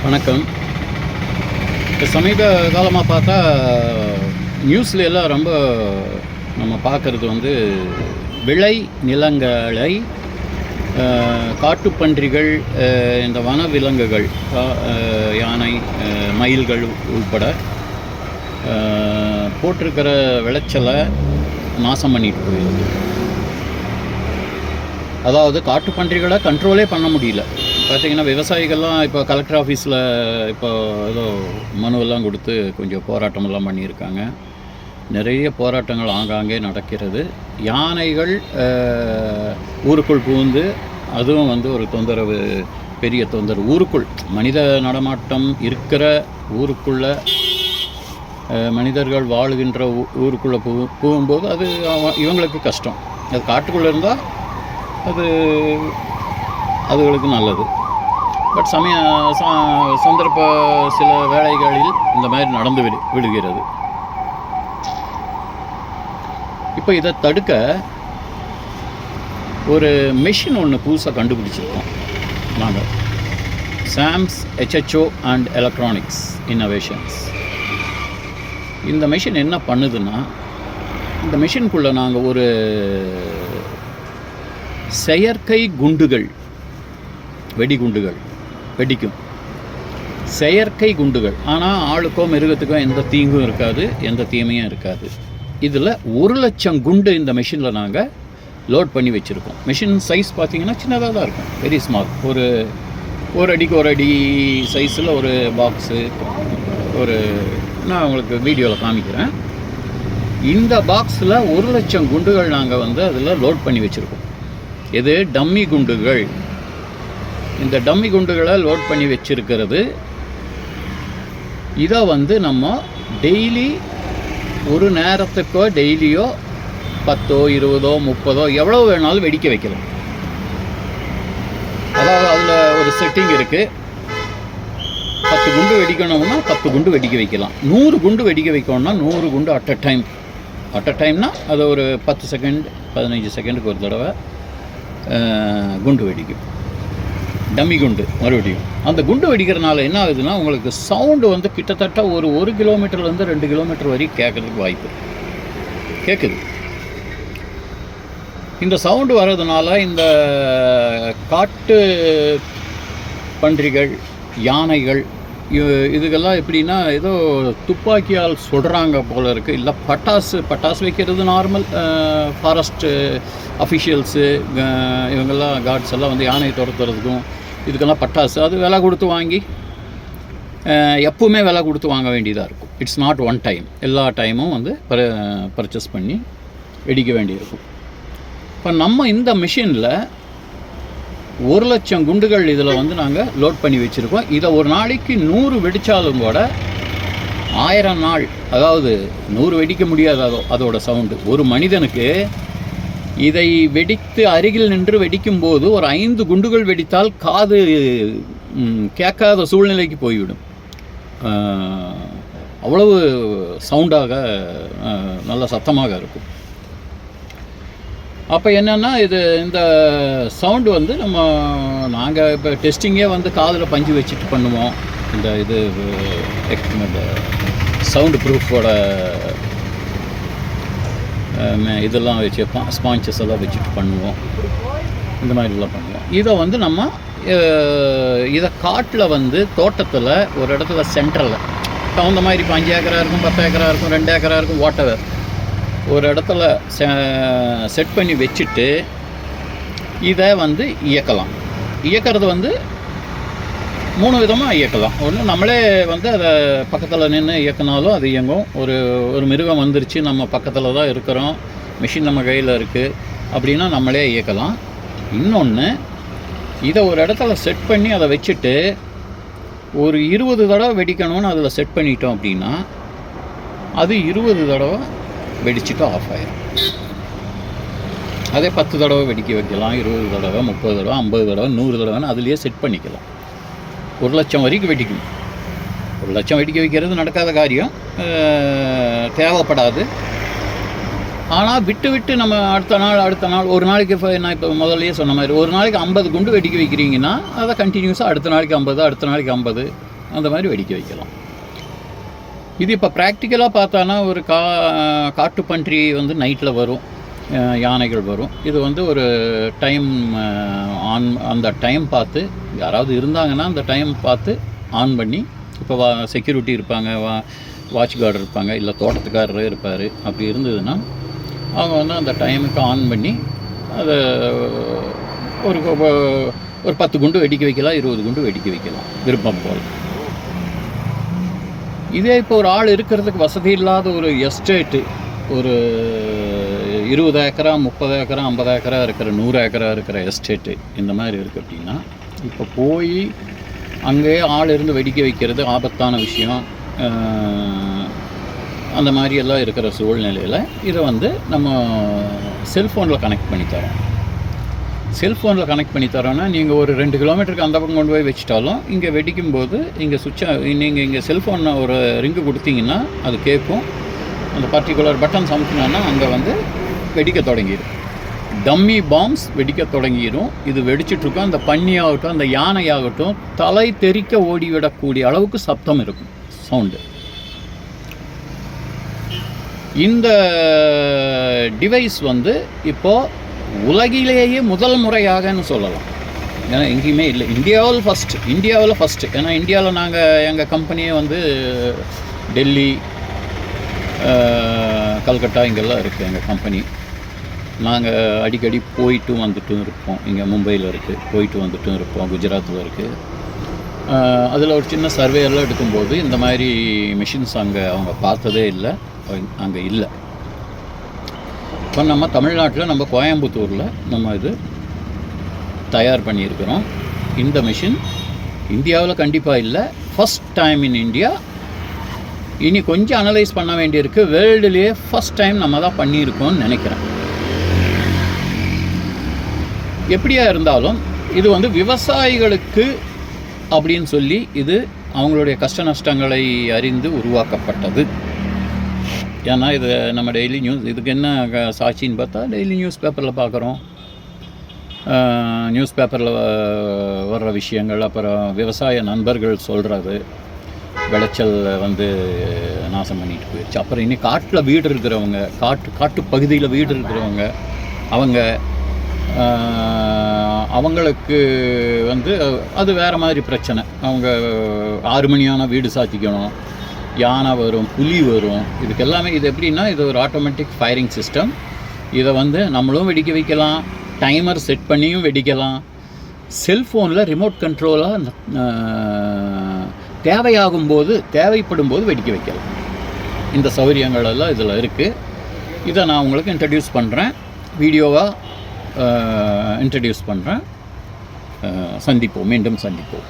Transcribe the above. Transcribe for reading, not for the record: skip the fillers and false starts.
வணக்கம். இப்போ சமீப காலமாக பார்த்தா நியூஸ்ல எல்லாம் ரொம்ப நம்ம பார்க்குறது விளை நிலங்களை காட்டுப்பன்றிகள், இந்த வனவிலங்குகள், யானை, மயில்கள் உள்பட போட்டிருக்கிற விளைச்சலை நாசம் பண்ணிட்டு போயிடுது. அதாவது காட்டுப்பன்றிகளை கண்ட்ரோலே பண்ண முடியல. பார்த்திங்கன்னா விவசாயிகள்லாம் இப்போ கலெக்டர் ஆஃபீஸில் இப்போ ஏதோ மனுவெல்லாம் கொடுத்து கொஞ்சம் போராட்டமெல்லாம் பண்ணியிருக்காங்க. நிறைய போராட்டங்கள் ஆங்காங்கே நடக்கிறது. யானைகள் ஊருக்குள் புகுந்து அதுவும் ஒரு தொந்தரவு, பெரிய தொந்தரவு. ஊருக்குள் மனித நடமாட்டம் இருக்கிற ஊருக்குள்ளே, மனிதர்கள் வாழுகின்ற ஊருக்குள்ளே புகும்போது அது இவங்களுக்கு கஷ்டம். அது காட்டுக்குள்ளே இருந்தால் அது அதுகளுக்கு நல்லது. பட் சந்தர்ப்ப சில வேளைகளில் இந்த மாதிரி நடந்து விடுகிறது. இப்போ இதை தடுக்க ஒரு மெஷின் ஒன்று புதுசாக கண்டுபிடிச்சிருக்கோம் நாங்கள். Sam's HHO and electronics innovations. இந்த மெஷின் என்ன பண்ணுதுன்னா, இந்த மெஷினுக்குள்ளே நாங்கள் ஒரு செயற்கை குண்டுகள், வெடிகுண்டுகள் வெடிக்கும். செயற்கை குண்டுகள். ஆனால் ஆளுக்கோ மிருகத்துக்கோ எந்த தீங்கும் இருக்காது, எந்த தீமையும் இருக்காது. இதில் 1,00,000 குண்டு இந்த மெஷினில் நாங்கள் லோட் பண்ணி வச்சுருக்கோம். மெஷின் சைஸ் பார்த்திங்கன்னா சின்னதாக தான் இருக்கும், வெரி ஸ்மால். ஒரு அடிக்கு ஒரு அடி சைஸில் ஒரு பாக்ஸு. நான் உங்களுக்கு வீடியோவில் காமிக்கிறேன். இந்த பாக்ஸில் 1,00,000 குண்டுகள் நாங்கள் அதில் லோட் பண்ணி வச்சுருக்கோம். இது டம்மி குண்டுகள். இந்த டம்மி குண்டுகளை லோட் பண்ணி வச்சிருக்கிறது. இதை நம்ம டெய்லி ஒரு நேரத்துக்கோ டெய்லியோ 10, 20, 30 எவ்வளோ வேணாலும் வெடிக்க வைக்கலாம். அதாவது அதில் ஒரு செட்டிங் இருக்குது. 10 குண்டு வெடிக்கணும்னா 10 குண்டு வெடிக்க வைக்கலாம். 100 குண்டு வெடிக்க வைக்கணும்னா 100 குண்டு அட் அ டைம்னா அது ஒரு 10 செகண்ட் 15 செகண்டுக்கு ஒரு தடவை குண்டு வெடிக்கும். டம்மி குண்டு. மறுபடியும் அந்த குண்டு வெடிக்கிறனால என்ன ஆகுதுன்னா, உங்களுக்கு சவுண்டு கிட்டத்தட்ட ஒரு 1 கிலோமீட்டர்லேருந்து 2 கிலோமீட்டர் வரைக்கும் கேட்குறதுக்கு வாய்ப்பு கேட்குது. இந்த சவுண்டு வர்றதுனால இந்த காட்டு பன்றிகள், யானைகள், இதுக்கெல்லாம் எப்படின்னா ஏதோ துப்பாக்கியால் சுடுறாங்க போல இருக்குது. இல்லை பட்டாசு வைக்கிறது நார்மல். ஃபாரஸ்ட்டு அஃபிஷியல்ஸு இவங்கெல்லாம் கார்ட்ஸ் எல்லாம் யானையை துரத்துறதுக்கும் இதுக்கெல்லாம் பட்டாசு அது விலை கொடுத்து வாங்கி, எப்பவுமே விலை கொடுத்து வாங்க வேண்டியதாக இருக்கும். It's not one time. எல்லா டைமும் பர்ச்சேஸ் பண்ணி வெடிக்க வேண்டியிருக்கும். இப்போ நம்ம இந்த மிஷினில் 1,00,000 குண்டுகள் இதில் நாங்கள் லோட் பண்ணி வச்சுருக்கோம். இதை ஒரு நாளைக்கு 100 வெடித்தாலும் கூட 1000 நாள், அதாவது 100 வெடிக்க முடியாது அதோட சவுண்டு. ஒரு மனிதனுக்கு இதை வெடித்து அருகில் நின்று வெடிக்கும்போது ஒரு 5 குண்டுகள் வெடித்தால் காது கேட்காத சூழ்நிலைக்கு போய்விடும். அவ்வளவு சவுண்டாக, நல்ல சத்தமாக இருக்கும். அப்போ என்னென்னா, இந்த சவுண்டு நாங்கள் இப்போ டெஸ்டிங்கே காதில் பஞ்சு வச்சுட்டு பண்ணுவோம். இந்த சவுண்டு ப்ரூஃபோட இதெல்லாம் வச்சு ஸ்பான்ச்சஸ் எல்லாம் வச்சுட்டு பண்ணுவோம். இந்த மாதிரிலாம் பண்ணுவோம். இதை நம்ம இதை காட்டில் தோட்டத்தில் ஒரு இடத்துல சென்டரில் தகுந்த மாதிரி இப்போ 5 ஏக்கரா இருக்கும், 10 ஏக்கரா இருக்கும், 2 ஏக்கரா இருக்கும், வாட்டவர் ஒரு இடத்துல செட் பண்ணி வச்சுட்டு இதை இயக்கலாம். இயக்கிறது 3 விதமாக இயக்கலாம். ஒன்று, நம்மளே அதை பக்கத்தில் நின்று இயக்கினாலும் அது இயங்கும். ஒரு மிருகம் வந்துருச்சு, நம்ம பக்கத்தில் தான் இருக்கிறோம், மிஷின் நம்ம கையில் இருக்குது அப்படின்னா நம்மளே இயக்கலாம். இன்னொன்று, இதை ஒரு இடத்துல செட் பண்ணி அதை வச்சுட்டு ஒரு 20 தடவை வெடிக்கணும்னு அதில் செட் பண்ணிட்டோம் அப்படின்னா அது 20 தடவை வெடிச்சுட்டு ஆஃப் ஆயிடும். அதே 10 தடவை வெடிக்க வைக்கலாம், 20 தடவை, 30 தடவை, 50 தடவை, 100 தடவைன்னு அதுலேயே செட் பண்ணிக்கலாம். 1,00,000 வரைக்கும் வெடிக்கும். 1,00,000 வெடிக்க வைக்கிறது நடக்காத காரியம், தேவைப்படாது. ஆனால் விட்டு நம்ம அடுத்த நாள் ஒரு நாளைக்கு நான் இப்போ முதல்லையே சொன்ன மாதிரி ஒரு நாளைக்கு 50 குண்டு வெடிக்க வைக்கிறீங்கன்னா அதை கண்டினியூஸாக அடுத்த நாளைக்கு 50, அடுத்த நாளைக்கு 50 அந்த மாதிரி வெடிக்க வைக்கலாம். இது இப்போ ப்ராக்டிக்கலாக பார்த்தானா ஒரு காட்டுப்பன்றி வந்து நைட்டில் வரும், யானைகள் வரும். இது வந்து ஒரு டைம் அந்த டைம் பார்த்து யாராவது இருந்தாங்கன்னா அந்த டைம் பார்த்து ஆன் பண்ணி, இப்போ செக்யூரிட்டி இருப்பாங்க, வாட்ச் கார்டு இருப்பாங்க, இல்லை தோட்டத்துக்காரரே இருப்பார், அப்படி இருந்ததுன்னா அவங்க வந்து அந்த டைமுக்கு ஆன் பண்ணி அதை ஒரு 10 குண்டு வெடிக்க வைக்கலாம், 20 குண்டு வெடிக்க வைக்கலாம், விருப்பம் போல். இதே இப்போ ஒரு ஆள் இருக்கிறதுக்கு வசதி இல்லாத ஒரு எஸ்டேட்டு, ஒரு 20 ஏக்கரா 30 ஏக்கரா 50 ஏக்கரா இருக்கிற 100 ஏக்கரா இருக்கிற எஸ்டேட்டு இந்த மாதிரி இருக்குது அப்படின்னா, இப்போ போய் அங்கேயே ஆள் இருந்து வெடிக்க வைக்கிறது ஆபத்தான விஷயம். அந்த மாதிரியெல்லாம் இருக்கிற சூழ்நிலையில் இதை வந்து நம்ம செல்ஃபோனில் கனெக்ட் பண்ணி தரோம். செல்ஃபோனில் கனெக்ட் பண்ணி தரோன்னா நீங்கள் ஒரு 2 கிலோமீட்டருக்கு அந்த பக்கம் கொண்டு போய் வச்சுட்டாலும் இங்கே வெடிக்கும்போது இங்கே நீங்கள் இங்கே செல்ஃபோனை ஒரு ரிங்கு கொடுத்தீங்கன்னா அது கேட்கும். அந்த பர்டிகுலர் பட்டன் சமைச்சிங்கன்னா அங்கே வந்து வெடிக்க தொடங்கிடும். டம்மி பாம்ஸ் வெடிக்க தொடங்கிடும். இது வெடிச்சிட்ருக்கும். அந்த பன்னியாகட்டும் அந்த யானையாகட்டும் தலை தெறிக்க ஓடிவிடக்கூடிய அளவுக்கு சப்தம் இருக்கும், சவுண்டு. இந்த டிவைஸ் வந்து இப்போது உலகிலேயே முதல் முறையாகன்னு சொல்லலாம். ஏன்னா எங்கேயுமே இல்லை, இந்தியாவில் ஃபஸ்ட்டு. ஏன்னா இந்தியாவில் எங்கள் கம்பெனியே வந்து டெல்லி, கல்கட்டா இங்கெல்லாம் இருக்குது எங்கள் கம்பெனி. நாங்கள் அடிக்கடி போயிட்டும் வந்துட்டும் இருப்போம். இங்கே மும்பையில் இருக்குது, போயிட்டு வந்துட்டும் இருப்போம். குஜராத்தில் இருக்குது. அதில் ஒரு சின்ன சர்வே எல்லாம் எடுக்கும்போது இந்த மாதிரி மிஷின்ஸ் அவங்க பார்த்ததே இல்லை, அங்கே இல்லை. இப்போ நம்ம தமிழ்நாட்டில் நம்ம கோயம்புத்தூரில் நம்ம இது தயார் பண்ணியிருக்கிறோம். இந்த மிஷின் இந்தியாவில் கண்டிப்பாக இல்லை, ஃபஸ்ட் டைம் இன் இந்தியா. இனி கொஞ்சம் அனலைஸ் பண்ண வேண்டியிருக்கு. வேர்ல்டுலேயே ஃபஸ்ட் டைம் நம்ம தான் பண்ணியிருக்கோம்னு நினைக்கிறேன். எப்படியா இருந்தாலும் இது வந்து விவசாயிகளுக்கு அப்படின்னு சொல்லி இது அவங்களுடைய கஷ்ட நஷ்டங்களை அறிந்து உருவாக்கப்பட்டது. ஏன்னா இது நம்ம டெய்லி நியூஸ், இதுக்கு என்ன சாட்சின்னு பார்த்தா டெய்லி நியூஸ் பேப்பரில் பார்க்குறோம். நியூஸ் பேப்பரில் வர்ற விஷயங்கள், அப்புறம் விவசாய நண்பர்கள் சொல்கிறது, விளைச்சல் வந்து நாசம் பண்ணிட்டு போயிடுச்சு. அப்புறம் இன்னும் காட்டில் வீடு இருக்கிறவங்க, காட்டு பகுதியில் வீடு இருக்கிறவங்க, அவங்களுக்கு வந்து அது வேறு மாதிரி பிரச்சனை. அவங்க 6 மணியான வீடு சாத்திக்கணும், யானை வரும், புலி வரும். இதுக்கு எல்லாமே இது எப்படின்னா இது ஒரு ஆட்டோமேட்டிக் ஃபயரிங் சிஸ்டம். இதை வந்து நம்மளும் வெடிக்க வைக்கலாம், டைமர் செட் பண்ணியும் வெடிக்கலாம், செல்ஃபோனில் ரிமோட் கண்ட்ரோலாக தேவைப்படும் போது வெடிக்க வைக்கலாம். இந்த சௌகரியங்கள் எல்லாம் இதில் இருக்குது. இதை நான் உங்களுக்கு இன்ட்ரடியூஸ் பண்ணுறேன், வீடியோவாக இன்ட்ரடியூஸ் பண்ணுறேன். மீண்டும் சந்திப்போம்.